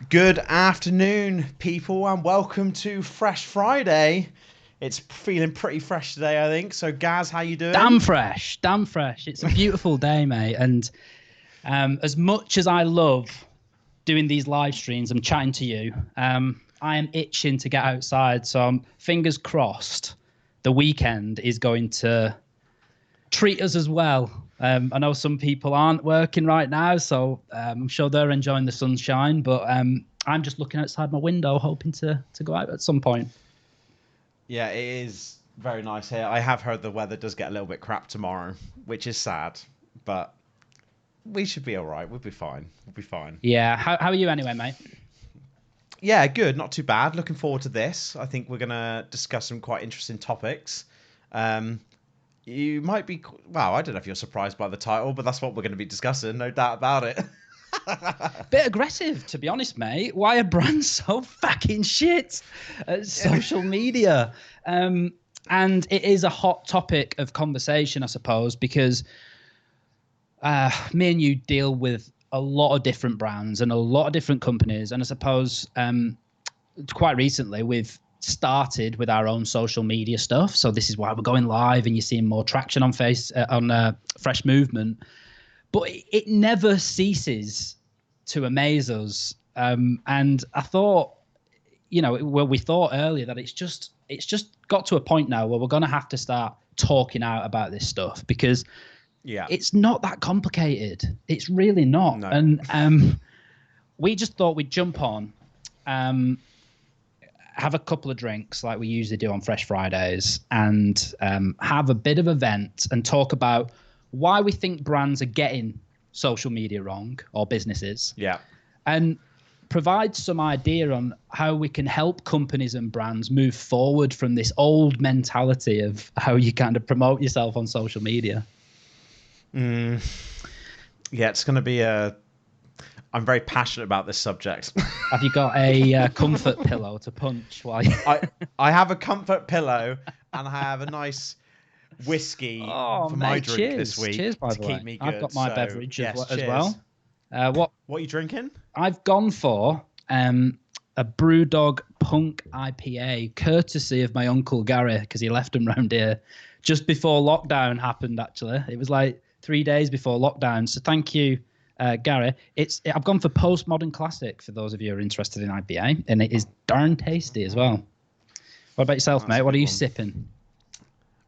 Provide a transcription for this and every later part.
Good afternoon, people, and welcome to Fresh Friday. It's feeling pretty fresh today, I think. So, Gaz, how you Damn doing? fresh, damn fresh. It's a beautiful day, mate. And as much as I love doing these live streams, I'm chatting to you. I am itching to get outside. So, fingers crossed, the weekend is going to treat us as well. I know some people aren't working right now, so I'm sure they're enjoying the sunshine. But I'm just looking outside my window, hoping to go out at some point. Yeah, it is very nice here. I have heard the weather does get a little bit crap tomorrow, which is sad, but we should be all right. We'll be fine. We'll be fine. Yeah. How are you anyway, mate? Yeah, good. Not too bad. Looking forward to this. I think we're going to discuss some quite interesting topics. Um, you might be, well, I don't know if you're surprised by the title, but that's what we're going to be discussing, no doubt about it. Bit aggressive, to be honest, mate. Why are brands so fucking shit at social media? And it is a hot topic of conversation, I suppose, because me and you deal with a lot of different brands and a lot of different companies. And I suppose quite recently we've started with our own social media stuff. So this is why we're going live and you're seeing more traction on Fresh Movement. But it never ceases to amaze us. And I thought, we thought earlier that it's just got to a point now where we're going to have to start talking out about this stuff because Yeah. it's not that complicated. It's really not. No. And we just thought we'd jump on, have a couple of drinks like we usually do on Fresh Fridays, and have a bit of a vent and talk about why we think brands are getting social media wrong, or businesses. Yeah. And provide some idea on how we can help companies and brands move forward from this old mentality of how you kind of promote yourself on social media. Yeah, it's going to be I'm very passionate about this subject. Have you got a comfort pillow to punch while you... I have a comfort pillow and I have a nice whiskey for my mate, drink this week cheers, by to the keep way. me good. I've got my So, beverage yes, as cheers. well. What are you drinking? I've gone for a Brewdog Punk IPA, courtesy of my uncle Gary, because he left them round here just before lockdown happened. Actually, it was like 3 days before lockdown. So thank you, Gary. I've gone for Postmodern Classic for those of you who are interested in IPA, and it is darn tasty as well. What about yourself, mate? What are you sipping?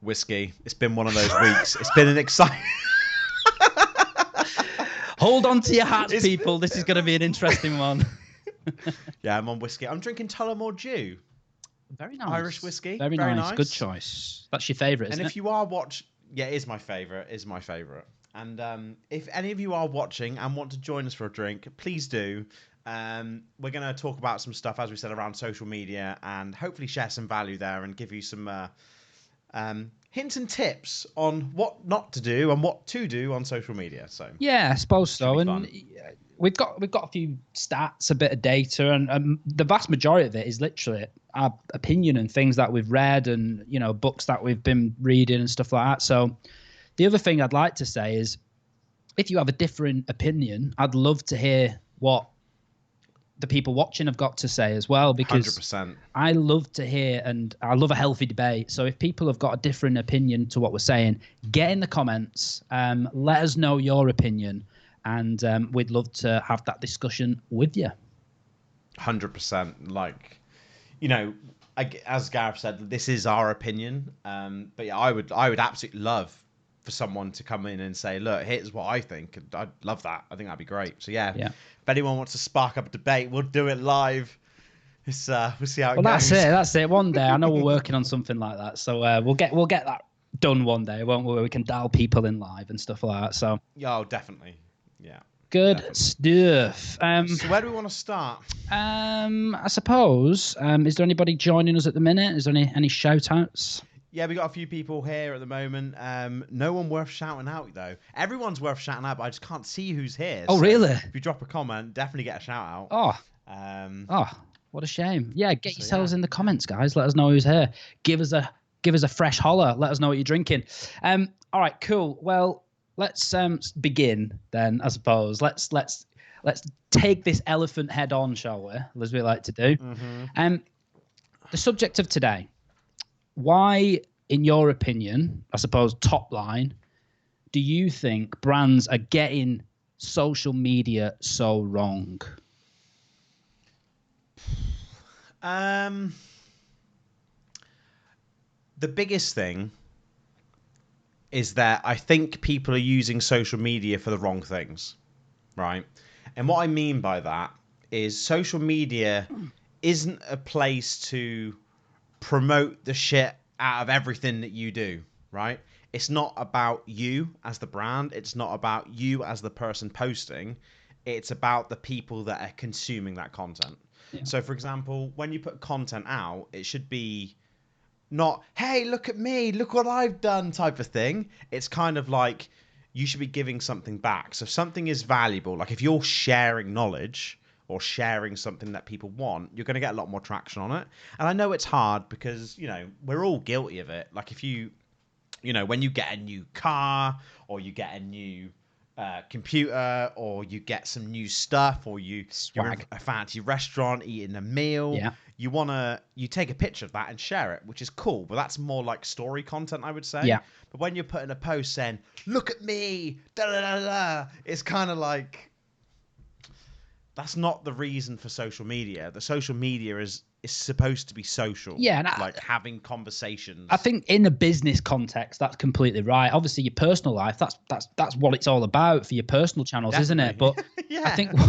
Whiskey. It's been one of those weeks. It's been an exciting. Hold on to your hats, people. This is going to be an interesting one. Yeah, I'm on whiskey. I'm drinking Tullamore Dew. Very nice. Irish whiskey. Very nice. Good choice. That's your favourite, isn't it? And if you are yeah, it is my favourite. It is my favourite. And if any of you are watching and want to join us for a drink, please do. We're going to talk about some stuff, as we said, around social media and hopefully share some value there and give you some hints and tips on what not to do and what to do on social media. So yeah, I suppose so. And fun. we've got a few stats, a bit of data, and the vast majority of it is literally our opinion and things that we've read and books that we've been reading and stuff like that. So the other thing I'd like to say is, if you have a different opinion, I'd love to hear what the people watching have got to say as well, because 100%. I love to hear, and I love a healthy debate. So if people have got a different opinion to what we're saying, get in the comments, let us know your opinion, and we'd love to have that discussion with you. 100%. Like, as Gareth said, this is our opinion. But yeah, I would absolutely love for someone to come in and say, look, here's what I think. I'd love that. I think that'd be great. So yeah. If anyone wants to spark up a debate, we'll do it live. We'll see how it goes. That's it. One day, I know we're working on something like that. So we'll get that done one day, won't we? We can dial people in live and stuff like that. So yeah, definitely. Yeah. Good definitely. stuff. So where do we want to start? I suppose. Is there anybody joining us at the minute? Is there any shout outs? Yeah, we got a few people here at the moment. No one worth shouting out, though. Everyone's worth shouting out, but I just can't see who's here. Oh, so really? If you drop a comment, definitely get a shout out. Oh, what a shame. Yeah, get yourselves in the comments, guys. Let us know who's here. Give us a fresh holler. Let us know what you're drinking. All right, cool. Well, let's begin then, I suppose. Let's let's take this elephant head on, shall we? As we like to do. The subject of today: why, in your opinion, I suppose top line, do you think brands are getting social media so wrong? The biggest thing is that I think people are using social media for the wrong things, right? And what I mean by that is social media isn't a place to promote the shit out of everything that you do, right? It's not about you as the brand. It's not about you as the person posting. It's about the people that are consuming that content. Yeah. So, for example, when you put content out, it should be not, hey, look at me, look what I've done type of thing. It's kind of like you should be giving something back. So if something is valuable, like if you're sharing knowledge or sharing something that people want, you're going to get a lot more traction on it. And I know it's hard because, you know, we're all guilty of it. Like if you know, when you get a new car or you get a new computer or you get some new stuff or you're in a fancy restaurant eating a meal, you take a picture of that and share it, which is cool, but that's more like story content, I would say. Yeah. But when you're putting a post saying, look at me, da da da da, it's kind of like, that's not the reason for social media. The social media is supposed to be social. Yeah, and like having conversations. I think in a business context, that's completely right. Obviously, your personal life, that's what it's all about for your personal channels, Definitely. Isn't it? But yeah. I think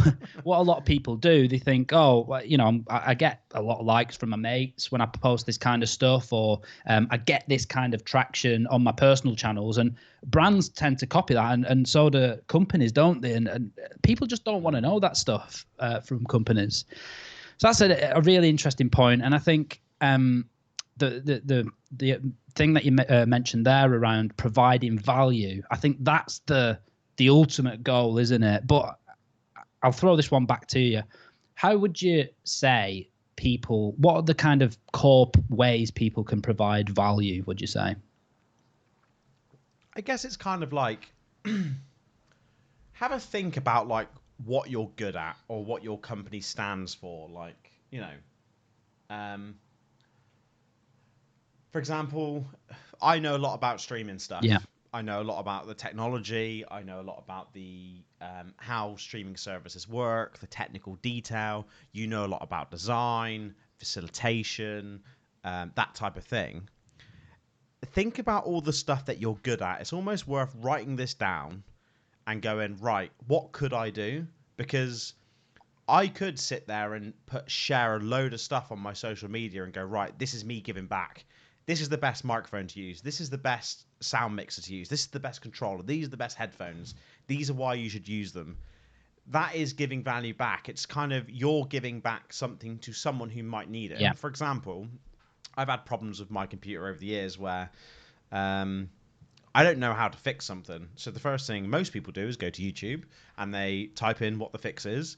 what a lot of people do, they think, oh, well, you know, I get a lot of likes from my mates when I post this kind of stuff, or I get this kind of traction on my personal channels, and brands tend to copy that, and so do companies, don't they? And people just don't want to know that stuff from companies. So that's a really interesting point, and I think the thing that you mentioned there around providing value, I think that's the ultimate goal, isn't it? But I'll throw this one back to you. How would you say what are the kind of core ways people can provide value, would you say? I guess it's kind of like have a think about like what you're good at or what your company stands for. Like, you know, for example, I know a lot about streaming stuff. Yeah. I know a lot about the technology. I know a lot about the how streaming services work, the technical detail. You know a lot about design, facilitation, that type of thing. Think about all the stuff that you're good at. It's almost worth writing this down and going, right, what could I do? Because I could sit there and share a load of stuff on my social media and go, right, this is me giving back. This is the best microphone to use. This is the best sound mixer to use. This is the best controller. These are the best headphones. These are why you should use them. That is giving value back. It's kind of you're giving back something to someone who might need it. Yeah. For example, I've had problems with my computer over the years where I don't know how to fix something. So the first thing most people do is go to YouTube and they type in what the fix is.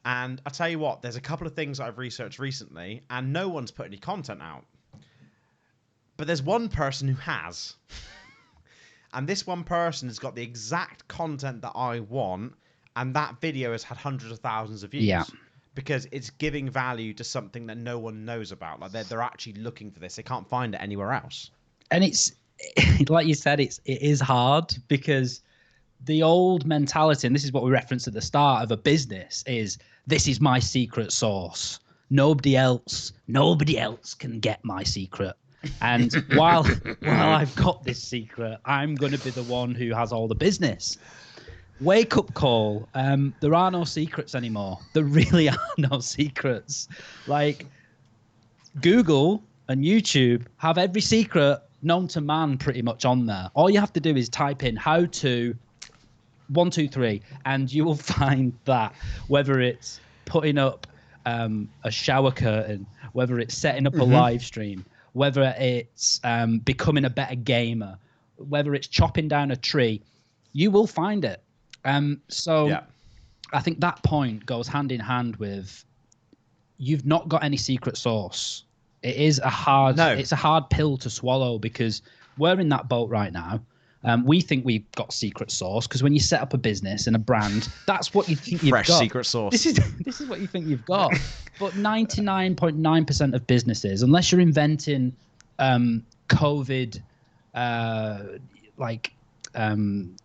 And I tell you what, there's a couple of things I've researched recently and no one's put any content out. But there's one person who has. And this one person has got the exact content that I want. And that video has had hundreds of thousands of views. Yeah. Because it's giving value to something that no one knows about. Like they're actually looking for this. They can't find it anywhere else. And it's like you said, it is hard because the old mentality, and this is what we referenced at the start of a business, is this is my secret sauce. Nobody else can get my secret. And while I've got this secret, I'm going to be the one who has all the business. Wake up call. There are no secrets anymore. There really are no secrets. Like Google and YouTube have every secret known to man pretty much on there. All you have to do is type in how to 1, 2, 3, and you will find that, whether it's putting up a shower curtain, whether it's setting up a live stream, whether it's becoming a better gamer, whether it's chopping down a tree, you will find it. So yeah. I think that point goes hand in hand with you've not got any secret sauce. It's a hard pill to swallow because we're in that boat right now. We think we've got secret sauce because when you set up a business and a brand, that's what you think you've Fresh got. secret sauce. This is what you think you've got. But 99.9% of businesses, unless you're inventing COVID,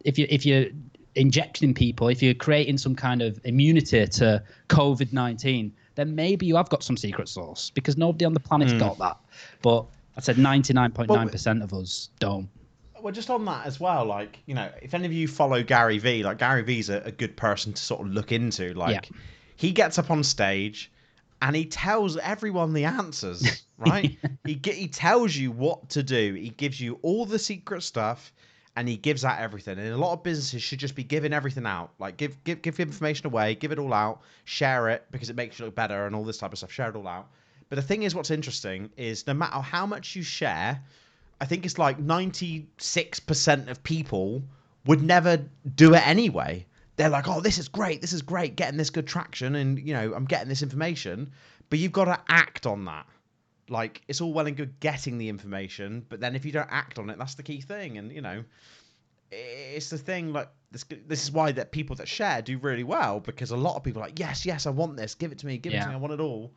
if you're injecting people, if you're creating some kind of immunity to COVID-19, then maybe you have got some secret sauce because nobody on the planet's got that. But I said 99.9% of us don't. Well, just on that as well, like, you know, if any of you follow Gary Vee, like Gary Vee's a good person to sort of look into. Like, he gets up on stage and he tells everyone the answers, right? He tells you what to do. He gives you all the secret stuff and he gives out everything. And a lot of businesses should just be giving everything out. Like, give information away, give it all out, share it because it makes you look better and all this type of stuff. Share it all out. But the thing is, what's interesting is no matter how much you share, I think it's like 96% of people would never do it anyway. They're like, oh, this is great, getting this good traction, and, you know, I'm getting this information. But you've got to act on that. Like, it's all well and good getting the information, but then if you don't act on it, that's the key thing. And, you know, it's the thing, like, this is why that people that share do really well, because a lot of people are like, yes, I want this, give it to me, I want it all.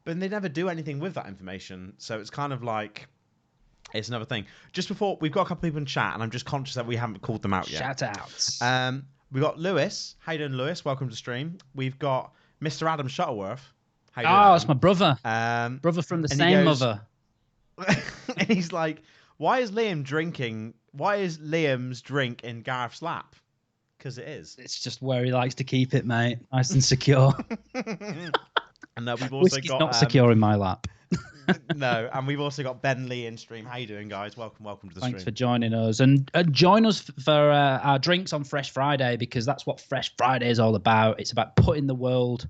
But they never do anything with that information. So it's kind of like, it's another thing. Just before, we've got a couple people in chat, and I'm just conscious that we haven't called them out yet. Shout outs. We've got Lewis. How you doing, Lewis? Welcome to stream. We've got Mr. Adam Shuttleworth. How you doing, Adam? It's my brother. Brother from the same mother. And he's like, why is Liam's drink in Gareth's lap? Because it is. It's just where he likes to keep it, mate. Nice and secure. And we've also Whiskey's got not secure in my lap. No, and we've also got Ben Lee in stream. How you doing, guys? Welcome to the stream. Thanks for joining us, and join us for our drinks on Fresh Friday, because that's what Fresh Friday is all about. It's about putting the world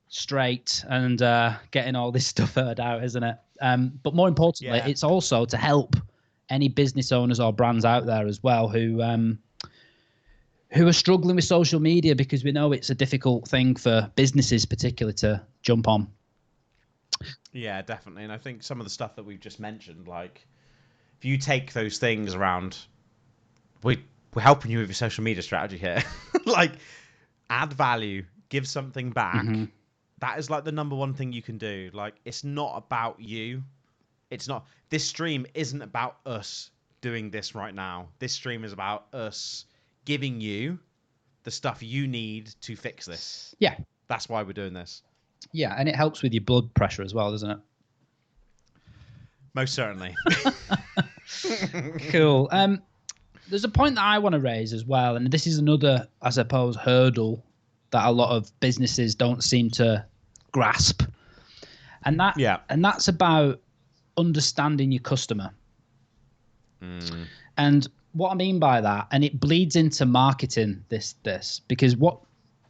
straight and getting all this stuff heard out, isn't it? But more importantly, it's also to help any business owners or brands out there as well who are struggling with social media, because we know it's a difficult thing for businesses particularly to jump on. Yeah, definitely. And I think some of the stuff that we've just mentioned, like, if you take those things around, we're helping you with your social media strategy here. Like, add value, give something back. Mm-hmm. That is like the number one thing you can do. Like, it's not about you. It's not. This stream isn't about us doing this right now. This stream is about us giving you the stuff you need to fix this. Yeah. That's why we're doing this. Yeah, and it helps with your blood pressure as well, doesn't it? Most certainly. Cool. There's a point that I want to raise as well, and this is another, I suppose, hurdle that a lot of businesses don't seem to grasp. And that's about understanding your customer. Mm. And what I mean by that, and it bleeds into marketing, this because what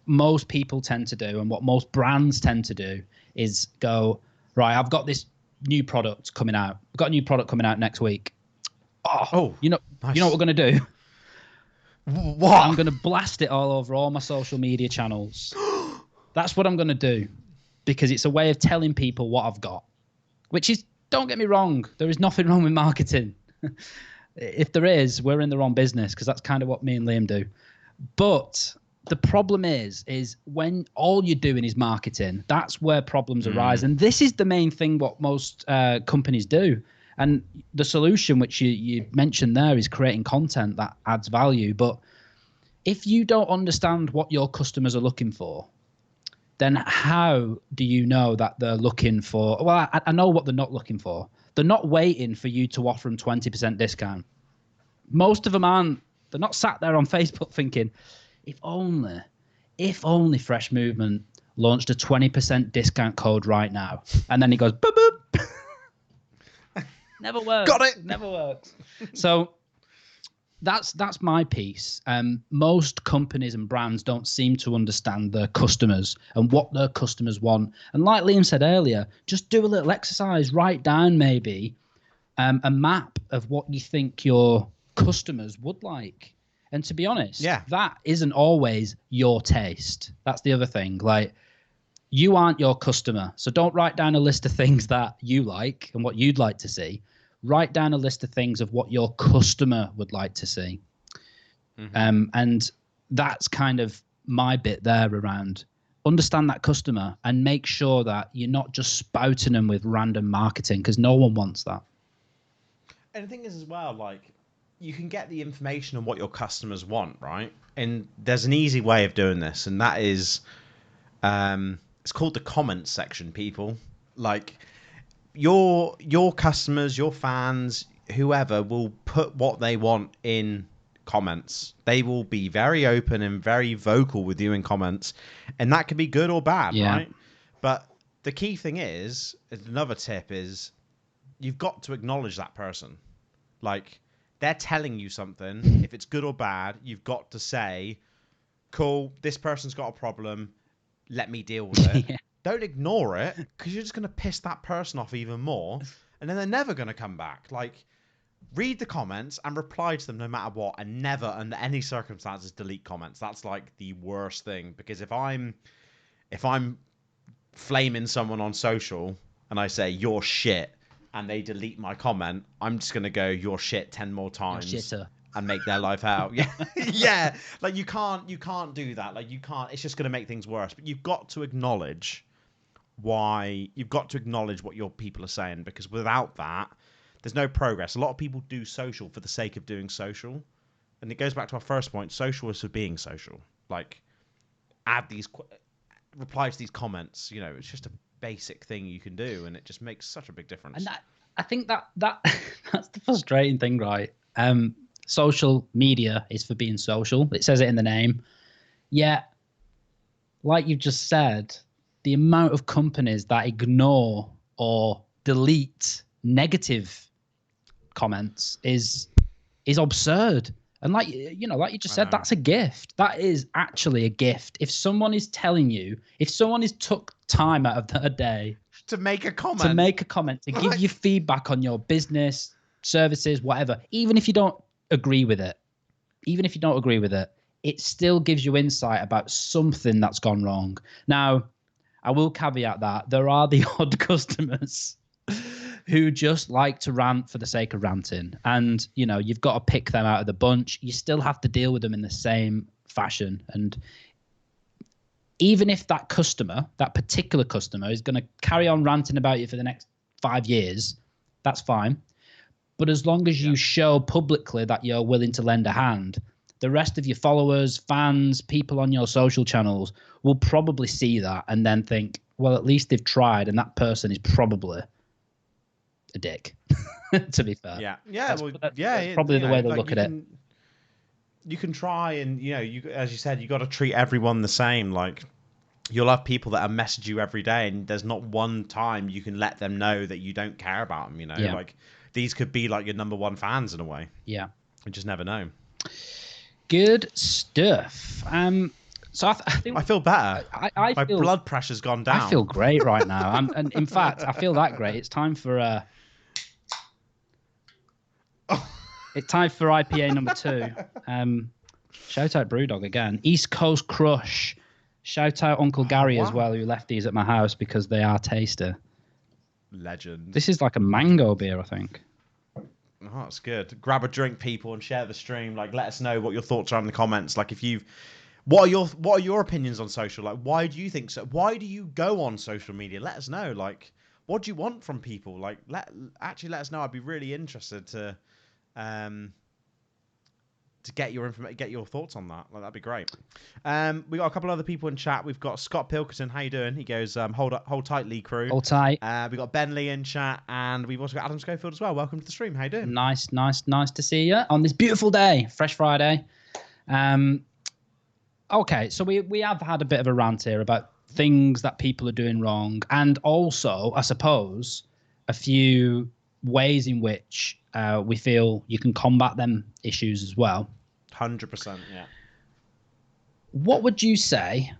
most people tend to do and what most brands tend to do is go, right, I've got this new product coming out. We've got a new product coming out next week. Oh, you know what we're going to do? What? I'm going to blast it all over all my social media channels. That's what I'm going to do, because it's a way of telling people what I've got, which is, don't get me wrong, there is nothing wrong with marketing. If there is, we're in the wrong business, because that's kind of what me and Liam do. But the problem is when all you're doing is marketing, that's where problems arise. And this is the main thing what most companies do. And the solution, which you mentioned there, is creating content that adds value. But if you don't understand what your customers are looking for, then how do you know that they're looking for? Well, I know what they're not looking for. They're not waiting for you to offer them 20% discount. Most of them aren't. They're not sat there on Facebook thinking, if only Fresh Movement launched a 20% discount code right now. And then he goes, boop, boop. Never works. Got it. Never works. So that's my piece. Most companies and brands don't seem to understand their customers and what their customers want. And like Liam said earlier, just do a little exercise. Write down maybe a map of what you think your customers would like. And to be honest, that isn't always your taste. That's the other thing. Like, you aren't your customer. So don't write down a list of things that you like and what you'd like to see. write down a list of things of what your customer would like to see. And that's kind of my bit there around understand that customer and make sure that you're not just spouting them with random marketing, because no one wants that. And the thing is as well, like, you can get the information on what your customers want, right? And there's an easy way of doing this, and that is, it's called the comments section, people. Like, your customers, your fans, whoever will put what they want in comments. They will be very open and very vocal with you in comments, and that can be good or bad, right? But the key thing is, another tip is, you've got to acknowledge that person. Like, they're telling you something. If it's good or bad, you've got to say, cool, this person's got a problem, let me deal with it. Don't ignore it, because you're just going to piss that person off even more, and then they're never going to come back. Like, read the comments and reply to them no matter what, and never under any circumstances delete comments. That's like the worst thing, because if I'm flaming someone on social and I say you're shit and they delete my comment, I'm just gonna go you're shit 10 more times and make their life out. Yeah. Like, you can't do that. Like, you can't. It's just gonna make things worse. But you've got to acknowledge what your people are saying, because without that, there's no progress. A lot of people do social for the sake of doing social, and it goes back to our first point. Social is for being social. Like, reply to these comments. You know, it's just a basic thing you can do, and it just makes such a big difference. And I think that that's the frustrating thing, right? Social media is for being social. It says it in the name. Yet, like you've just said, the amount of companies that ignore or delete negative comments is absurd. And like you just said, that's a gift. That is actually a gift. If someone is telling you, if someone has took time out of their day to make a comment, to give you feedback on your business, services, whatever, even if you don't agree with it, it still gives you insight about something that's gone wrong. Now, I will caveat that there are the odd customers who just like to rant for the sake of ranting. And, you know, you've got to pick them out of the bunch. You still have to deal with them in the same fashion. And even if that particular customer is going to carry on ranting about you for the next 5 years, that's fine. But as long as you show publicly that you're willing to lend a hand, the rest of your followers, fans, people on your social channels will probably see that and then think, well, at least they've tried, and that person is probably a dick. To be fair, that's probably the way to look at it. You can try, and as you said, you got to treat everyone the same. Like, you'll have people that message you every day, and there's not one time you can let them know that you don't care about them. Like, these could be like your number one fans in a way. You just never know. Good stuff. So I think I feel better. My blood pressure's gone down. I feel great right now. And in fact, I feel that great. It's time for It's time for IPA number 2. Shout out Brewdog again. East Coast Crush. Shout out Uncle Gary as well, who left these at my house because they are tasty. Legend. This is like a mango beer, I think. Oh, that's good. Grab a drink, people, and share the stream. Like, let us know what your thoughts are in the comments. Like, what are your opinions on social? Like, why do you think so? Why do you go on social media? Let us know. Like, what do you want from people? Like, let us know. I'd be really interested to get your thoughts on that. Like, that'd be great. We got a couple other people in chat. We've got Scott Pilkerton. How you doing? He goes, hold tight, Lee Crew. Hold tight. We got Ben Lee in chat, and we've also got Adam Schofield as well. Welcome to the stream. How you doing? Nice to see you on this beautiful day, Fresh Friday. Okay, so we have had a bit of a rant here about things that people are doing wrong, and also, I suppose, a few ways in which we feel you can combat them issues as well. 100%, yeah. What would you say,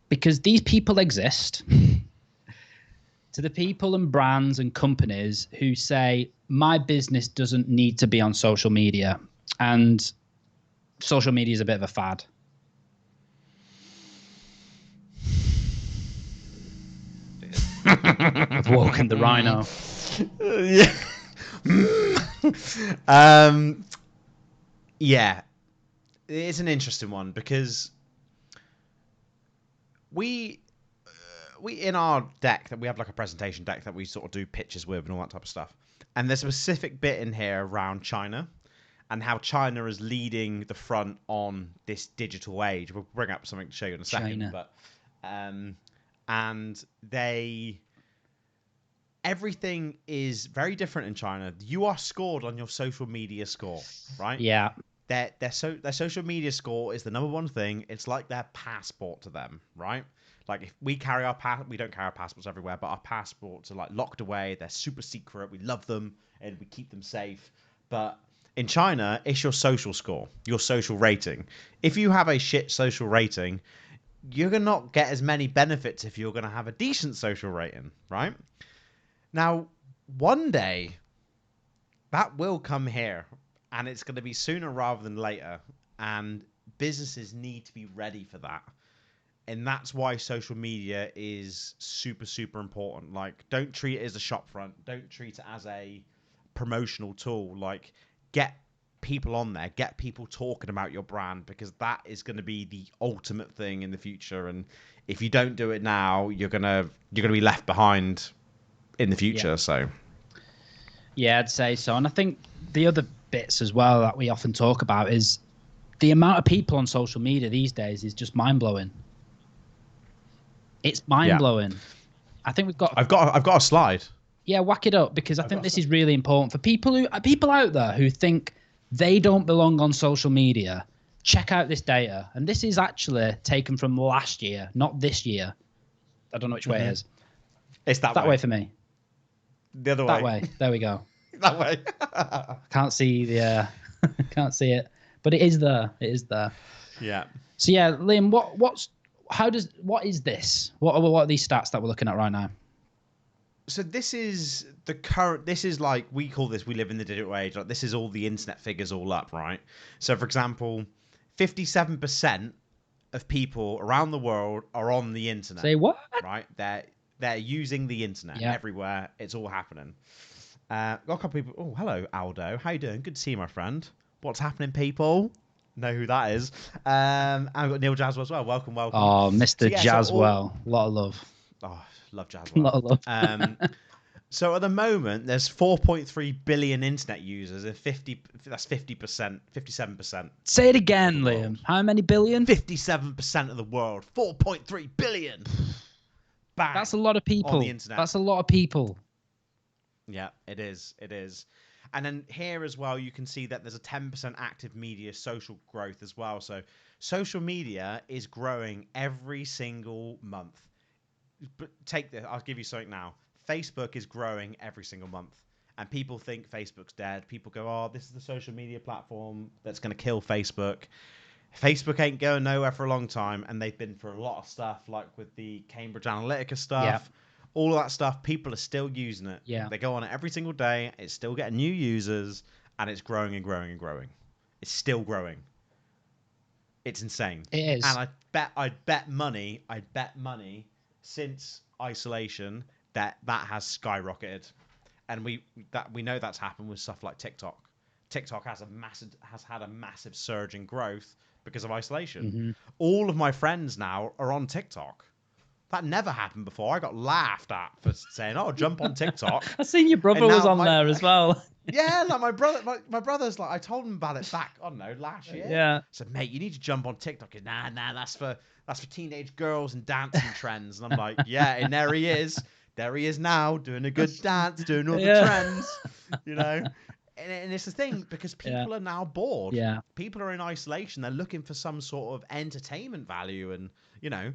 because these people exist, to the people and brands and companies who say, my business doesn't need to be on social media, and social media is a bit of a fad? I've woken the rhino. Yeah. Yeah, it's an interesting one because we in our deck that we have like a presentation deck that we sort of do pitches with and all that type of stuff. And there's a specific bit in here around China and how China is leading the front on this digital age. We'll bring up something to show you in a second, China. but and everything is very different in China. You are scored on your social media score, right? Yeah. Their social media score is the number one thing. It's like their passport to them, right? Like if we carry we don't carry our passports everywhere, but our passports are like locked away. They're super secret. We love them and we keep them safe. But in China, it's your social score, your social rating. If you have a shit social rating, you're gonna not get as many benefits if you're gonna have a decent social rating, right? Now, one day that will come here, and it's going to be sooner rather than later, and businesses need to be ready for that. And that's why social media is super, super important. Like, don't treat it as a shop front. Don't treat it as a promotional tool. Like, get people on there, get people talking about your brand, because that is going to be the ultimate thing in the future. And if you don't do it now, you're gonna be left behind in the future. So yeah, I'd say so. And I think the other bits as well that we often talk about is the amount of people on social media these days is just mind-blowing. It's mind-blowing. I think I've got a slide. Yeah, whack it up, because I think this is really important for people out there who think they don't belong on social media. Check out this data, and this is actually taken from last year, not this year. I don't know which way it is. It's that way for me. The other way. That way. There we go. That way. Can't see can't see it, but it is there. It is there. Yeah. So yeah, Liam, what is this? What are these stats that we're looking at right now? So this is the current. This is like we live in the digital age. Like this is all the internet figures all up, right? So for example, 57% of people around the world are on the internet. Say what? Right? They're using the internet everywhere. It's all happening. Got a couple of people. Oh, hello, Aldo. How you doing? Good to see you, my friend. What's happening, people? Know who that is. And I've got Neil Jaswell as well. Welcome. Oh, Mr. Jaswell. A lot of love. Oh, love Jaswell. A lot of love. So at the moment, there's 4.3 billion internet users, and that's 50%, 57%. Say it again, Liam. How many billion? 57% of the world. 4.3 billion. Bang. That's a lot of people. On the internet. That's a lot of people. Yeah, it is. It is. And then here as well, you can see that there's a 10% active media social growth as well. So social media is growing every single month. But take this. I'll give you something now. Facebook is growing every single month. And people think Facebook's dead. People go, oh, this is the social media platform that's going to kill Facebook. Facebook ain't going nowhere for a long time. And they've been for a lot of stuff, like with the Cambridge Analytica stuff. Yeah. All of that stuff, people are still using it. Yeah. They go on it every single day. It's still getting new users, and it's growing and growing and growing. It's still growing. It's insane. It is. And I'd bet money since isolation that has skyrocketed. And we know that's happened with stuff like TikTok. TikTok has had a massive surge in growth because of isolation. Mm-hmm. All of my friends now are on TikTok. That never happened before. I got laughed at for saying, "Oh, jump on TikTok." I seen your brother was on there as well. Yeah, like my brother's like, I told him about it back, I don't know, last year. Yeah. So, mate, you need to jump on TikTok. Nah, that's for teenage girls and dancing trends. And I'm like, yeah, and there he is. There he is now, doing a good dance, doing all the trends, you know. And it's the thing, because people are now bored. Yeah. People are in isolation. They're looking for some sort of entertainment value, and you know.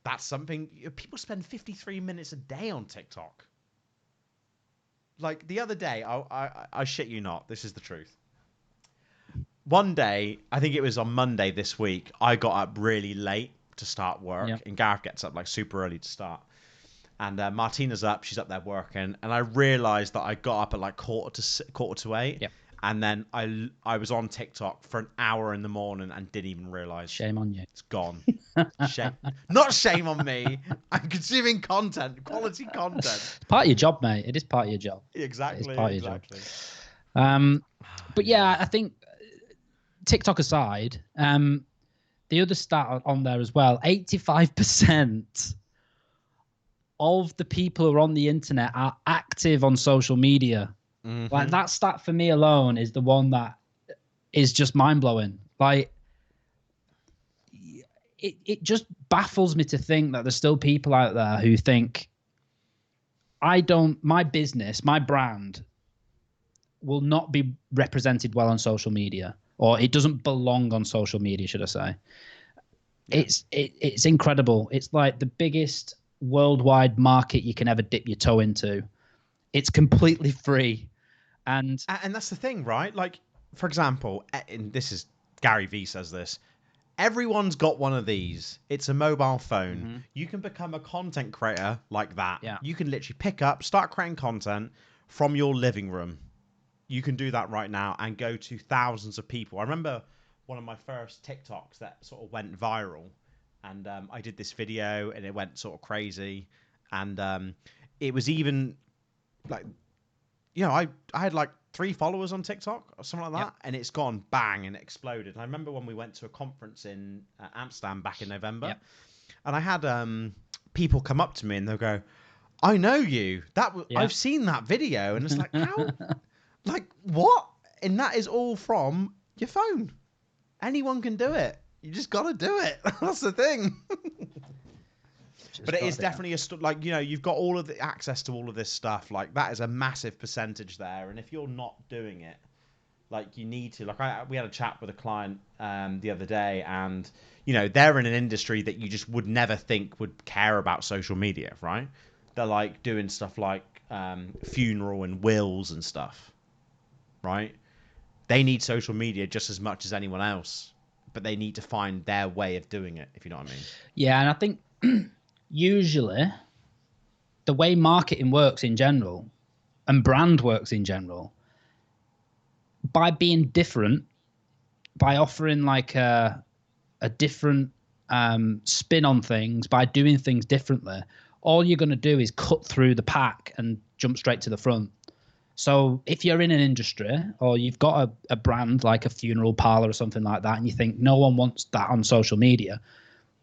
That's something people spend 53 minutes a day on TikTok. Like the other day, I shit you not, this is the truth. One day, I think it was on Monday this week, I got up really late to start work, and Gareth gets up like super early to start. And Martina's up, she's up there working, and I realised that I got up at like quarter to 8. Yep. And then I was on TikTok for an hour in the morning and didn't even realize. Shame on you. It's gone. Shame. Not shame on me. I'm consuming content, quality content. It's part of your job, mate. It is part of your job. Exactly. It's part exactly. of your job. But yeah, I think TikTok aside, the other stat on there as well, 85% of the people who are on the internet are active on social media. Mm-hmm. Like that stat for me alone is the one that is just mind blowing. Like it just baffles me to think that there's still people out there who think my business, my brand will not be represented well on social media, or it doesn't belong on social media, should I say. Yeah. It's incredible. It's like the biggest worldwide market you can ever dip your toe into. It's completely free. And that's the thing, right? Like, for example, and this is Gary Vee says this, everyone's got one of these. It's a mobile phone. Mm-hmm. You can become a content creator like that. Yeah. You can literally pick up, start creating content from your living room. You can do that right now and go to thousands of people. I remember one of my first TikToks that sort of went viral, and I did this video and it went sort of crazy, and it was even like, you know, I had like 3 followers on TikTok or something like that, and it's gone bang and exploded. And I remember when we went to a conference in Amsterdam back in November, and I had people come up to me and they'll go, "I know you. I've seen that video," and it's like, how, like what? And that is all from your phone. Anyone can do it. You just got to do it. That's the thing. But it is definitely like, you know, you've got all of the access to all of this stuff. Like that is a massive percentage there. And if you're not doing it, like you need to, like we had a chat with a client the other day, and, you know, they're in an industry that you just would never think would care about social media, right? They're like doing stuff like funeral and wills and stuff, right? They need social media just as much as anyone else, but they need to find their way of doing it, if you know what I mean. Yeah, and I think usually the way marketing works in general and brand works in general, by being different, by offering like a different spin on things, by doing things differently, all you're going to do is cut through the pack and jump straight to the front. So if you're in an industry or you've got a brand like a funeral parlor or something like that, and you think no one wants that on social media,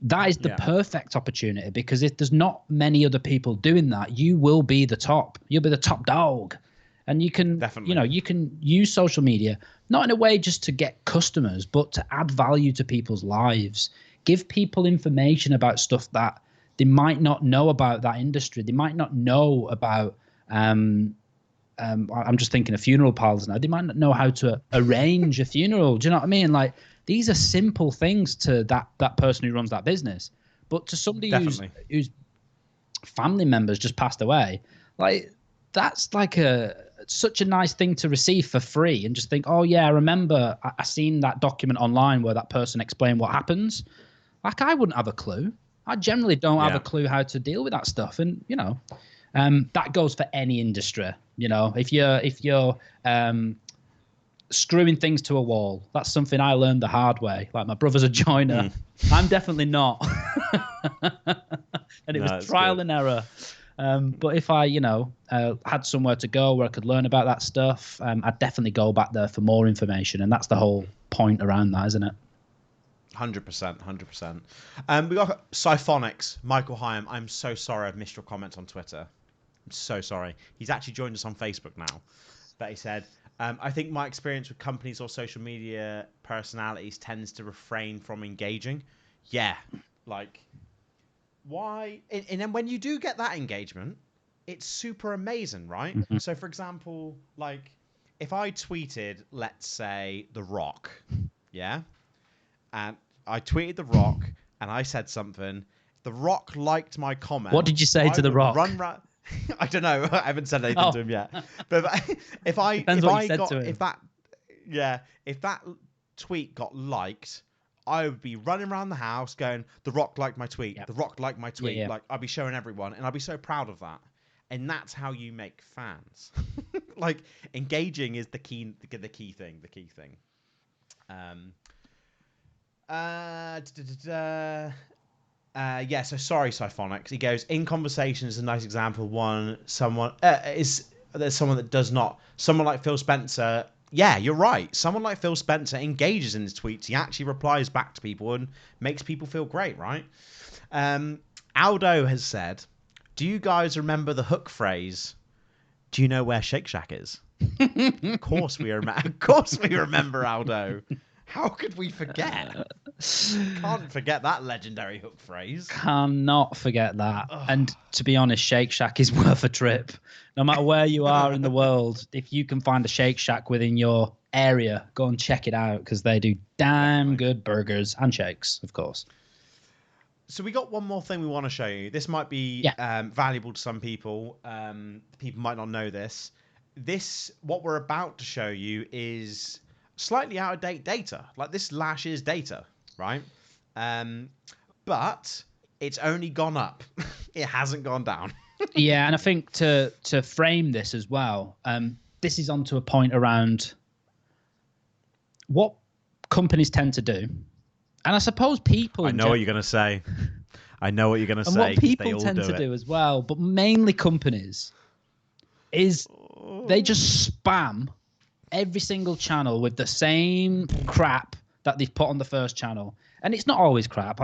that is the perfect opportunity, because if there's not many other people doing that, you will be the top. You'll be the top dog. And you can, you know, you can use social media, not in a way just to get customers, but to add value to people's lives. Give people information about stuff that they might not know about that industry. They might not know about, I'm just thinking of funeral parlors now. They might not know how to arrange a funeral. Do you know what I mean? Like, these are simple things to that person who runs that business. But to somebody whose family members just passed away, like, that's like such a nice thing to receive for free, and just think, oh yeah, I remember I seen that document online where that person explained what happens. Like, I wouldn't have a clue. I generally don't have a clue how to deal with that stuff. And, you know, that goes for any industry. You know, if you're screwing things to a wall, that's something I learned the hard way. Like, my brother's a joiner. I'm definitely not. And it was trial and error. But if I, you know, had somewhere to go where I could learn about that stuff, I'd definitely go back there for more information. And that's the whole point around that, isn't it? 100%, 100%. We got Siphonics, Michael Hyam. I'm so sorry I've missed your comments on Twitter. I'm so sorry. He's actually joined us on Facebook now. But he said, I think my experience with companies or social media personalities tends to refrain from engaging. Yeah, like, why? And then when you do get that engagement, it's super amazing, right? Mm-hmm. So, for example, like, if I tweeted, let's say, The Rock, yeah? And I tweeted The Rock, and I said something. The Rock liked my comment. What did you say to The Rock? I don't know. I haven't said anything to him yet. But if that tweet got liked, I would be running around the house going, The Rock liked my tweet. Yep. The Rock liked my tweet. Yeah. Like, I'd be showing everyone, and I'd be so proud of that. And that's how you make fans. Like engaging is the key thing. Um, uh, da, da, da, yeah, so sorry, Siphonics. He goes, in conversation is a nice example of one. There's someone that does not. Someone like Phil Spencer. Yeah, you're right. Someone like Phil Spencer engages in his tweets. He actually replies back to people and makes people feel great, right? Aldo has said, do you guys remember the hook phrase, do you know where Shake Shack is? Of course we remember. Of course we remember, Aldo. How could we forget? Can't forget that legendary hook phrase. Cannot forget that. And to be honest, Shake Shack is worth a trip. No matter where you are in the world, if you can find a Shake Shack within your area, go and check it out because they do damn good burgers and shakes, of course. So we got one more thing we want to show you. This might be valuable to some people. People might not know this. What we're about to show you is slightly out of date data. Like this last year's data, right? But it's only gone up. It hasn't gone down. Yeah, and I think to frame this as well, this is onto a point around what companies tend to do. And I suppose people... I know what you're going to say. And what people tend to do as well, but mainly companies, is they just spam every single channel with the same crap that they've put on the first channel. And it's not always crap.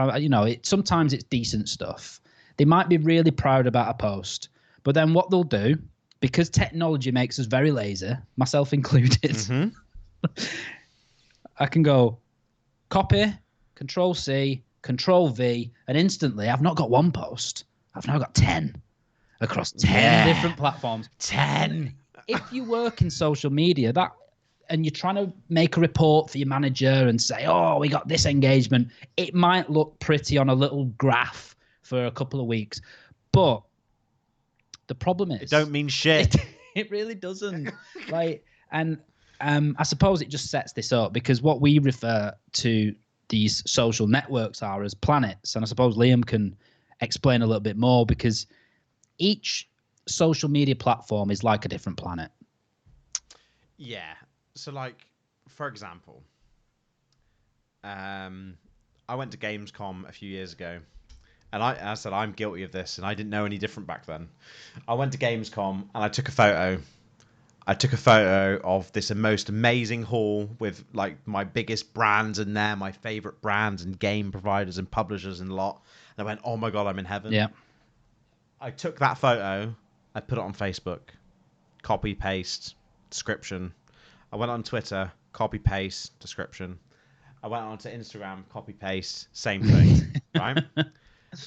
Sometimes it's decent stuff. They might be really proud about a post. But then what they'll do, because technology makes us very lazy, myself included, I can go copy, Control-C, Control-V, and instantly I've not got one post. I've now got 10 across 10 different platforms. 10. If you work in social media and you're trying to make a report for your manager and say, oh, we got this engagement, it might look pretty on a little graph for a couple of weeks. But the problem is... It don't mean shit. It really doesn't. I suppose it just sets this up because what we refer to these social networks are as planets. And I suppose Liam can explain a little bit more because each social media platform is like a different planet. Yeah. So like, for example, I went to Gamescom a few years ago and I said, I'm guilty of this. And I didn't know any different back then. I went to Gamescom and I took a photo. I took a photo of this most amazing hall with like my biggest brands in there, my favorite brands and game providers and publishers and a lot. And I went, oh my God, I'm in heaven. Yeah. I took that photo. I put it on Facebook. Copy, paste, description. I went on Twitter. Copy, paste, description. I went on to Instagram. Copy, paste, same thing. Right?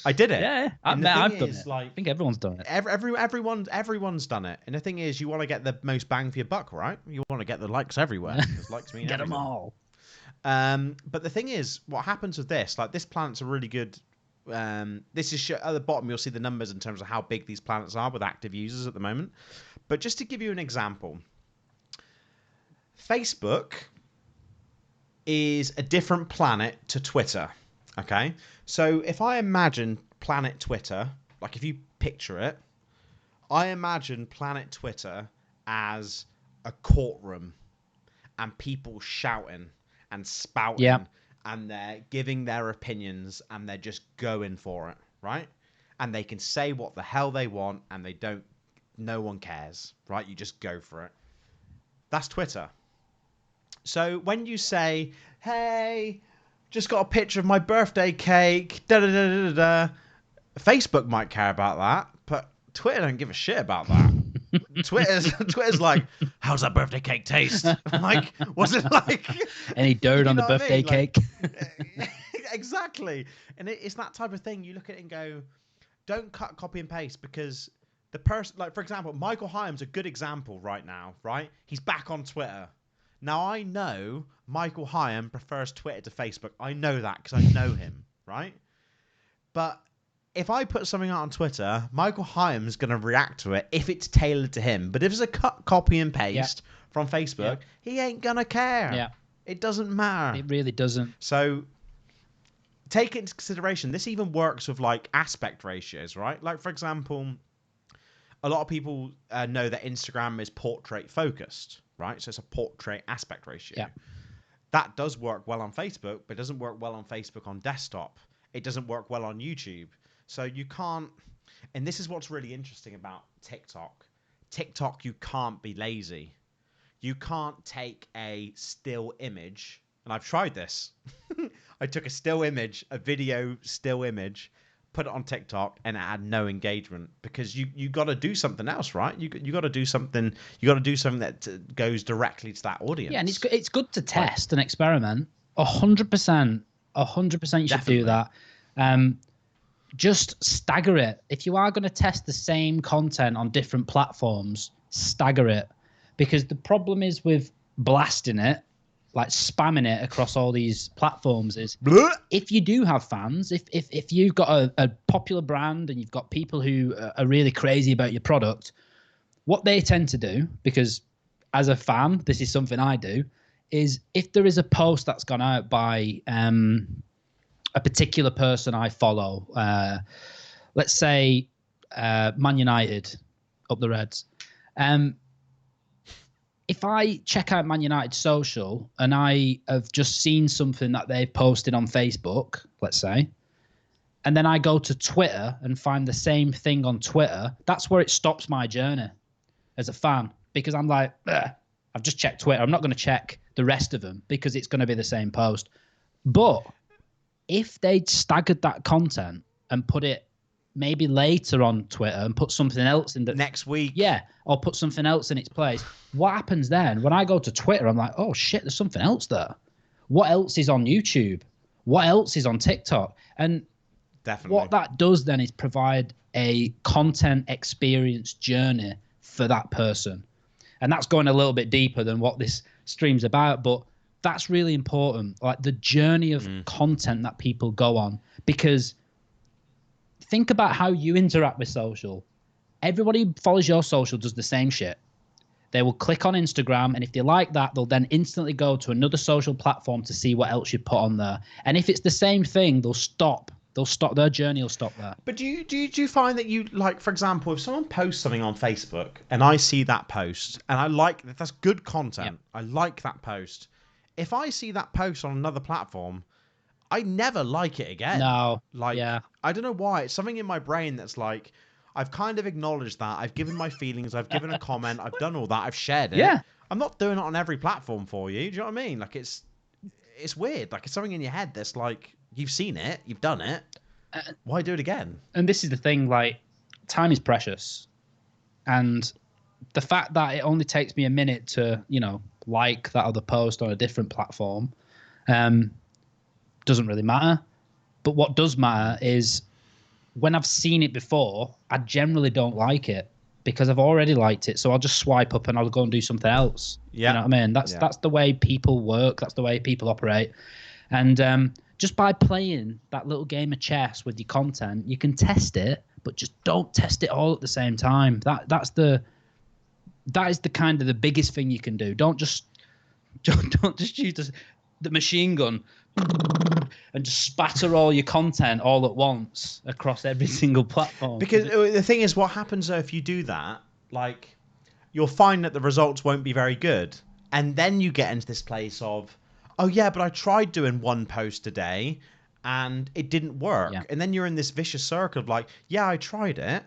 I did it. Yeah, I've done it. I think everyone's done it. Everyone's done it. And the thing is, you want to get the most bang for your buck, right? You want to get the likes everywhere. Because likes mean get everything. them all. But the thing is, what happens with this? Like, this planet's a really good. This is at the bottom. You'll see the numbers in terms of how big these planets are with active users at the moment. But just to give you an example, Facebook is a different planet to Twitter. Okay, so if I imagine planet Twitter, like if you picture it, I imagine planet Twitter as a courtroom and people shouting and spouting and they're giving their opinions and they're just going for it, right? And they can say what the hell they want and no one cares, right? You just go for it. That's Twitter. So when you say, hey, just got a picture of my birthday cake, Facebook might care about that, but Twitter don't give a shit about that. Twitter's like, how's that birthday cake taste? Like, was it like any dirt on the birthday cake? Like, exactly. And it's that type of thing. You look at it and go, don't cut, copy, and paste because the person, like for example, Michael Hyam's a good example right now, right? He's back on Twitter. Now, I know Michael Hyam prefers Twitter to Facebook. I know that because I know him, right? But if I put something out on Twitter, Michael Hyam's going to react to it if it's tailored to him. But if it's a cut, copy, and paste from Facebook, he ain't going to care. Yeah. It doesn't matter. It really doesn't. So take it into consideration. This even works with like aspect ratios, right? Like, for example, a lot of people know that Instagram is portrait focused, right? So it's a portrait aspect ratio. Yeah. That does work well on Facebook, but it doesn't work well on Facebook on desktop. It doesn't work well on YouTube. So you can't, and this is what's really interesting about TikTok. TikTok, you can't be lazy. You can't take a still image, and I've tried this. I took a still image, a video still image, put it on TikTok, and it had no engagement because you got to do something else, right? You got to do something. You got to do something that goes directly to that audience. Yeah, and it's good to test and experiment. 100%, 100%. You should do that. Just stagger it. If you are going to test the same content on different platforms, stagger it, because the problem is with blasting it, like spamming it across all these platforms, is if you do have fans, if you've got a popular brand and you've got people who are really crazy about your product, what they tend to do, because as a fan, this is something I do, is if there is a post that's gone out by a particular person I follow, let's say Man United, up the Reds, if I check out Man United social and I have just seen something that they've posted on Facebook, let's say, and then I go to Twitter and find the same thing on Twitter, that's where it stops my journey as a fan, because I'm like, I've just checked Twitter. I'm not going to check the rest of them because it's going to be the same post. But if they'd staggered that content and put it maybe later on Twitter and put something else in the next week, or put something else in its place, what happens then? When I go to Twitter, I'm like, oh shit, there's something else there. What else is on YouTube? What else is on TikTok? And definitely, what that does then is provide a content experience journey for that person. And that's going a little bit deeper than what this stream's about, but that's really important, like the journey of content that people go on. Because think about how you interact with social. Everybody who follows your social does the same shit. They will click on Instagram, and if they like that, they'll then instantly go to another social platform to see what else you put on there. And if it's the same thing, they'll stop. Their journey will stop there. But do you find that you, like, for example, if someone posts something on Facebook and I see that post and I like that, that's good content. I like that post. If I see that post on another platform, I never like it again. No. Like, I don't know why. It's something in my brain that's like, I've kind of acknowledged that. I've given my feelings. I've given a comment. I've done all that. I've shared it. Yeah. I'm not doing it on every platform for you. Do you know what I mean? Like, it's weird. Like, it's something in your head that's like, you've seen it. You've done it. Why do it again? And this is the thing, like, time is precious. And the fact that it only takes me a minute to, like that other post on a different platform doesn't really matter. But what does matter is when I've seen it before, I generally don't like it because I've already liked it. So I'll just swipe up and I'll go and do something else. Yeah. You know what I mean? That's the way people work. That's the way people operate. And just by playing that little game of chess with your content, you can test it, but just don't test it all at the same time. That is the kind of the biggest thing you can do. Don't just use the machine gun and just spatter all your content all at once across every single platform. Because the thing is, what happens though if you do that, like, you'll find that the results won't be very good. And then you get into this place of, oh yeah, but I tried doing one post a day and it didn't work. Yeah. And then you're in this vicious circle of like, yeah, I tried it,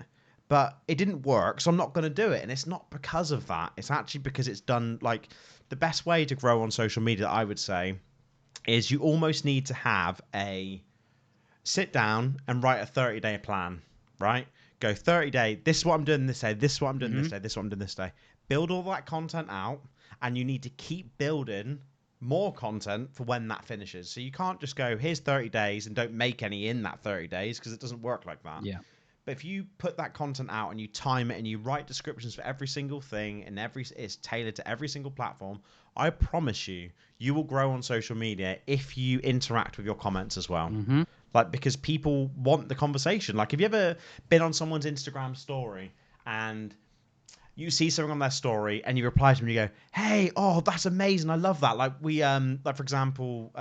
but it didn't work, so I'm not going to do it. And it's not because of that. It's actually because it's done, like, the best way to grow on social media, I would say, is you almost need to have sit down and write a 30-day plan, right? Go 30-day, this is what I'm doing this day, this is what I'm doing this day, this is what I'm doing this day. Build all that content out, and you need to keep building more content for when that finishes. So you can't just go, here's 30 days and don't make any in that 30 days because it doesn't work like that. Yeah. But if you put that content out and you time it and you write descriptions for every single thing and it's tailored to every single platform, I promise you will grow on social media if you interact with your comments as well. Mm-hmm. Like, because people want the conversation. Like, have you ever been on someone's Instagram story and you see something on their story and you reply to them and you go, hey, oh, that's amazing, I love that. Like, we like, for example,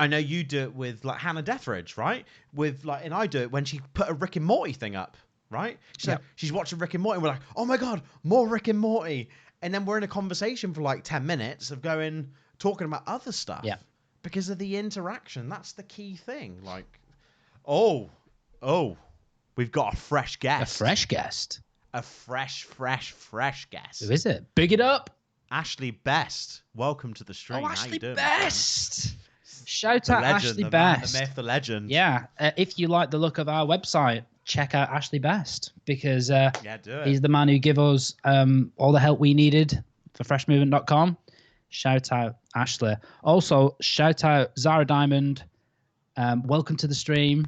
I know you do it with, like, Hannah Dethridge, right? With, like, and I do it when she put a Rick and Morty thing up. right? So she's watching Rick and Morty, and we're like, oh my God, more Rick and Morty. And then we're in a conversation for like 10 minutes of talking about other stuff. Yeah. Because of the interaction. That's the key thing. Like, oh, we've got a fresh guest. A fresh guest. A fresh guest. Who is it? Big it up. Ashley Best. Welcome to the stream. Oh, How Ashley you doing, Best. Shout the out legend, Ashley the Best. Man, the myth, the legend. Yeah. If you like the look of our website, check out Ashley Best, because do it. he's the man who gave us all the help we needed for freshmovement.com. Shout out Ashley. Also, shout out Zara Diamond. Welcome to the stream.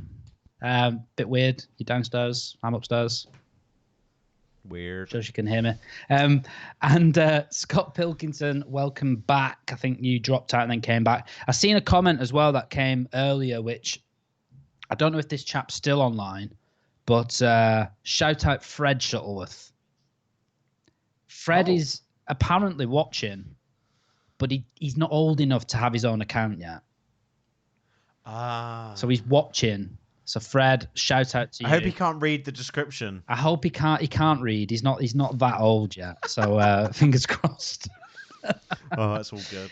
Bit weird. You're downstairs. I'm upstairs. Weird. Just you can hear me. And Scott Pilkington, welcome back. I think you dropped out and then came back. I seen a comment as well that came earlier, which I don't know if this chap's still online, but shout out Fred Shuttleworth. Fred is apparently watching, but he's not old enough to have his own account yet. So he's watching. So Fred, shout out to you. I hope he can't read the description. I hope he can't. He can't read. He's not that old yet. So fingers crossed. Oh, that's all good.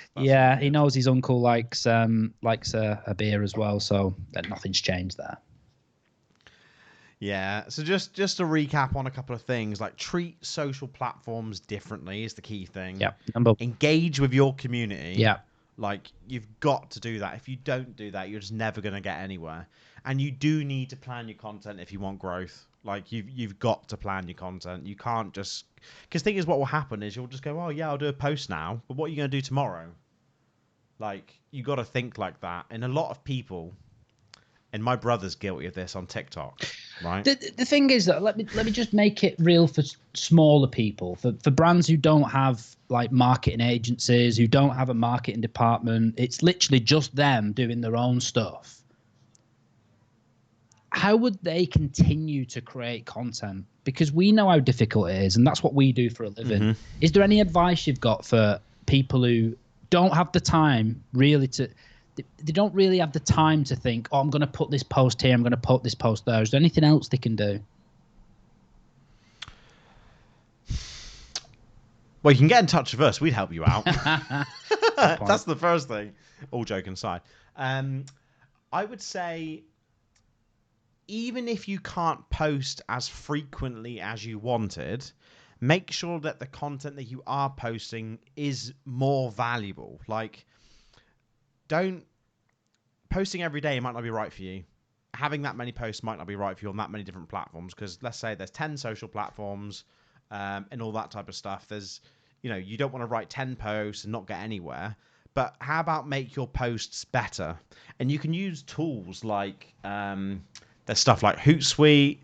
He knows his uncle likes a beer as well. So nothing's changed there. Yeah. So just to recap on a couple of things, like treat social platforms differently is the key thing. Yeah. Engage with your community. Yeah. Like, you've got to do that. If you don't do that, you're just never going to get anywhere. And you do need to plan your content if you want growth. Like, you've got to plan your content. You can't just... Because the thing is, what will happen is you'll just go, oh, yeah, I'll do a post now. But what are you going to do tomorrow? Like, you got to think like that. And a lot of people... And my brother's guilty of this on TikTok, right? The thing is that let me just make it real for smaller people, for brands who don't have like marketing agencies, who don't have a marketing department. It's literally just them doing their own stuff. How would they continue to create content? Because we know how difficult it is, and that's what we do for a living. Mm-hmm. Is there any advice you've got for people who don't have the time really to... They don't really have the time to think, oh, I'm going to put this post here, I'm going to put this post there. Is there anything else they can do? Well, you can get in touch with us. We'd help you out. That's the first thing. All joking aside. I would say, even if you can't post as frequently as you wanted, make sure that the content that you are posting is more valuable. Like, posting every day might not be right for you. Having that many posts might not be right for you on that many different platforms, because let's say there's 10 social platforms and all that type of stuff. There's, you don't want to write 10 posts and not get anywhere. But how about make your posts better? And you can use tools like there's stuff like Hootsuite,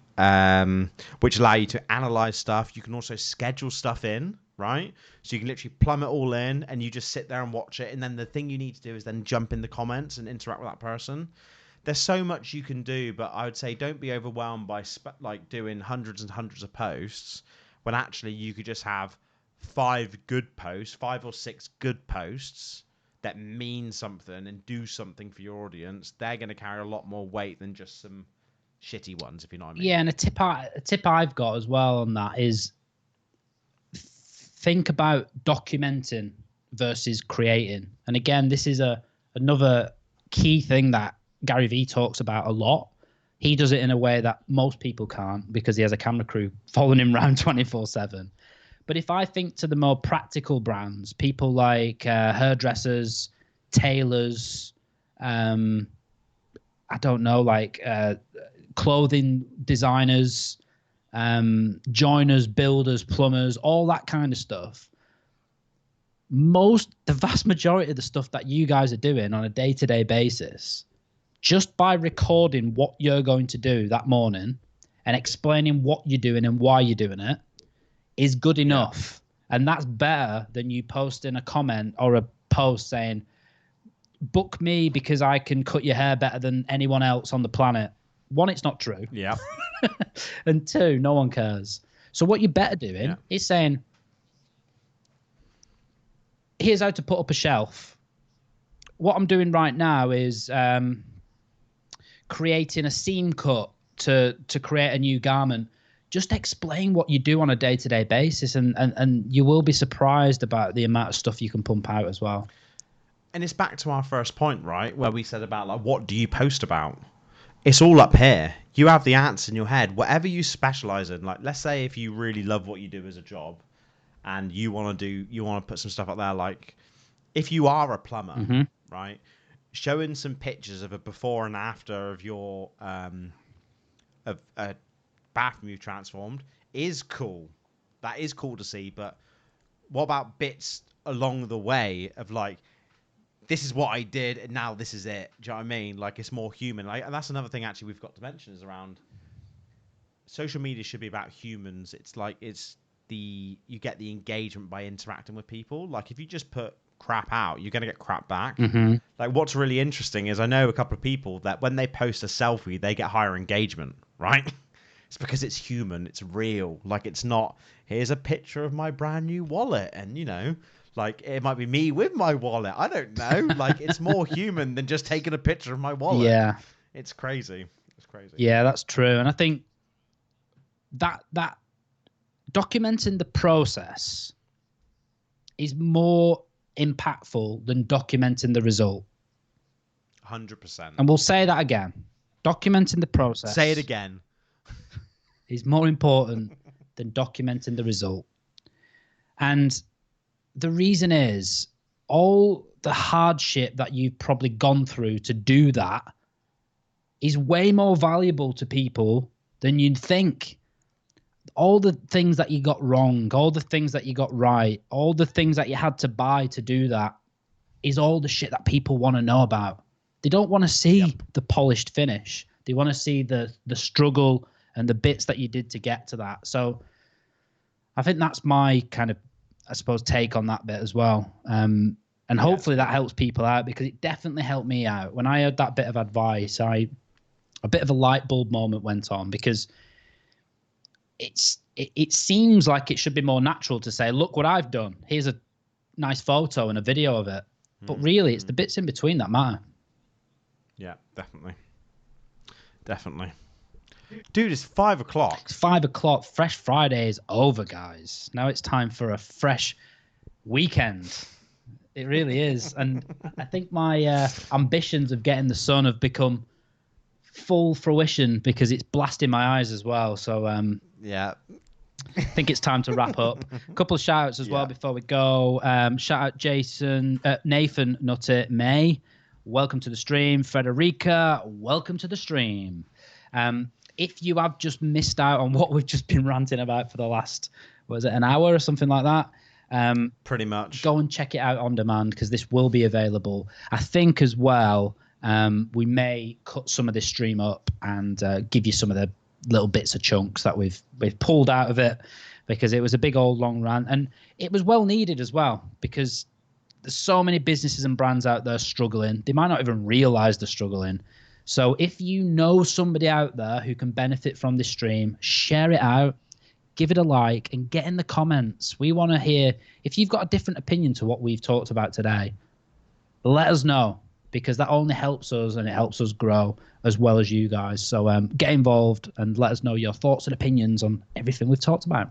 which allow you to analyze stuff. You can also schedule stuff in. Right? So you can literally plumb it all in and you just sit there and watch it. And then the thing you need to do is then jump in the comments and interact with that person. There's so much you can do, but I would say don't be overwhelmed by doing hundreds and hundreds of posts when actually you could just have 5 or 6 good posts that mean something and do something for your audience. They're going to carry a lot more weight than just some shitty ones, if you know what I mean. Yeah, and a tip I've got as well on that is, think about documenting versus creating. And again, this is another key thing that Gary Vee talks about a lot. He does it in a way that most people can't because he has a camera crew following him around 24/7. But if I think to the more practical brands, people like hairdressers, tailors, I don't know, like clothing designers, joiners, builders, plumbers, all that kind of stuff. The vast majority of the stuff that you guys are doing on a day-to-day basis, just by recording what you're going to do that morning and explaining what you're doing and why you're doing it, is good enough. Yeah. And that's better than you posting a comment or a post saying, book me because I can cut your hair better than anyone else on the planet. One, it's not true. Yeah. And 2, no one cares. So what you're better doing is saying, here's how to put up a shelf. What I'm doing right now is creating a seam cut to create a new garment. just explain what you do on a day-to-day basis, and you will be surprised about the amount of stuff you can pump out as well. And it's back to our first point, right? Where we said about like, what do you post about? It's all up here. You have the answer in your head. Whatever you specialize in, like let's say if you really love what you do as a job and you want to put some stuff out there, like if you are a plumber, right? Showing some pictures of a before and after of your of a bathroom you've transformed is cool. That is cool to see, but what about bits along the way of like, this is what I did, and now this is it. Do you know what I mean? Like, it's more human. Like, and that's another thing, actually, we've got to mention is around social media should be about humans. It's like, you get the engagement by interacting with people. Like, if you just put crap out, you're going to get crap back. Like, what's really interesting is I know a couple of people that when they post a selfie, they get higher engagement, right? It's because it's human. It's real. Like, it's not, here's a picture of my brand new wallet, and, you know, like, it might be me with my wallet. I don't know. Like, it's more human than just taking a picture of my wallet. Yeah. It's crazy. It's crazy. Yeah, that's true. And I think that documenting the process is more impactful than documenting the result. 100%. And we'll say that again. Documenting the process. Say it again. Is more important than documenting the result. And the reason is all the hardship that you've probably gone through to do that is way more valuable to people than you'd think. All the things that you got wrong, all the things that you got right, all the things that you had to buy to do that is all the shit that people want to know about. They don't want to see the polished finish. They want to see the struggle and the bits that you did to get to that. So I think that's my kind of, I suppose, take on that bit as well. And hopefully that helps people out, because it definitely helped me out. When I heard that bit of advice, a bit of a light bulb moment went on, because it seems like it should be more natural to say, look what I've done. Here's a nice photo and a video of it. But really, it's the bits in between that matter. Yeah, definitely. Definitely. Dude, it's 5 o'clock. It's 5 o'clock. Fresh Friday is over, guys. Now it's time for a fresh weekend. It really is. And I think my ambitions of getting the sun have become full fruition, because it's blasting my eyes as well. So yeah, I think it's time to wrap up. A couple of shout outs as well before we go. Shout out Nathan Nutter May. Welcome to the stream. Frederica, welcome to the stream. If you have just missed out on what we've just been ranting about for the last, an hour or something like that? Pretty much. Go and check it out on demand, because this will be available. I think as well, we may cut some of this stream up and give you some of the little bits of chunks that we've pulled out of it, because it was a big old long rant, and it was well needed as well, because there's so many businesses and brands out there struggling. They might not even realize they're struggling. So if you know somebody out there who can benefit from this stream, share it out, give it a like, and get in the comments. We want to hear, if you've got a different opinion to what we've talked about today, let us know, because that only helps us, and it helps us grow as well as you guys. So get involved and let us know your thoughts and opinions on everything we've talked about.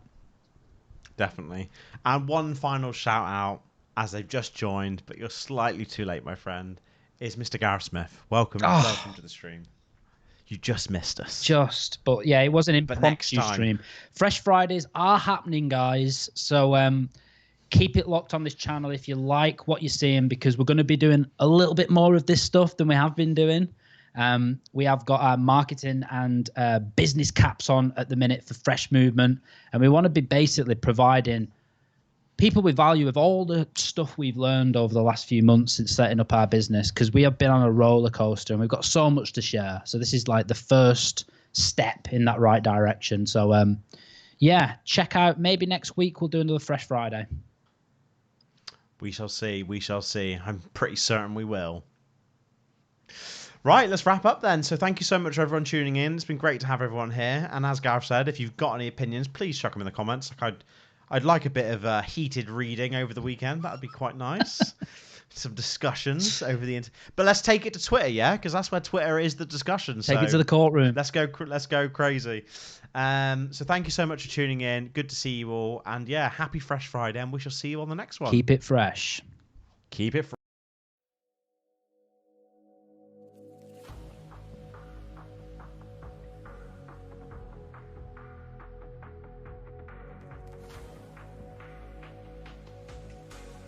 Definitely. And one final shout out, as they've just joined, but you're slightly too late, my friend, is Mr. Gareth Smith. Welcome to the stream. You just missed us. But yeah, it was an impromptu stream. Fresh Fridays are happening, guys. So keep it locked on this channel if you like what you're seeing, because we're going to be doing a little bit more of this stuff than we have been doing. We have got our marketing and business caps on at the minute for Fresh Movement, and we want to be basically providing people with value of all the stuff we've learned over the last few months since setting up our business, because we have been on a roller coaster and we've got so much to share. So this is like the first step in that right direction. So yeah, check out, maybe next week we'll do another Fresh Friday. We shall see. We shall see. I'm pretty certain we will. Right, let's wrap up then. So thank you so much for everyone tuning in. It's been great to have everyone here. And as Gareth said, if you've got any opinions, please chuck them in the comments. I'd like a bit of heated reading over the weekend. That would be quite nice. some discussions over the internet. But let's take it to Twitter, yeah, because that's where Twitter is the discussion. Take it to the courtroom. Let's go crazy. So thank you so much for tuning in. Good to see you all, and yeah, happy Fresh Friday, and we shall see you on the next one. Keep it fresh. Keep it fresh.